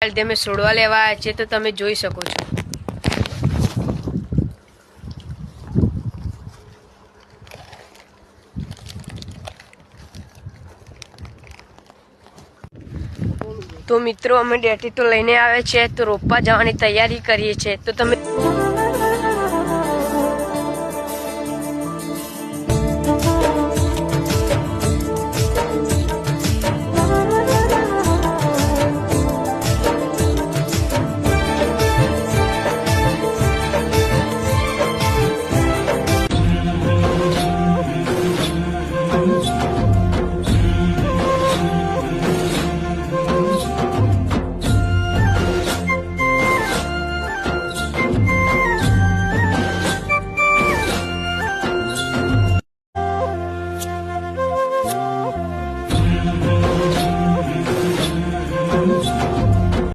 અમે છોડવા લેવા આવ્યા છીએ, તો તમે જોઈ શકો છો. તો મિત્રો અમે ડેટી તો લઈને આવે છે, તો રોપવા જવાની તૈયારી કરીએ છીએ. તો તમે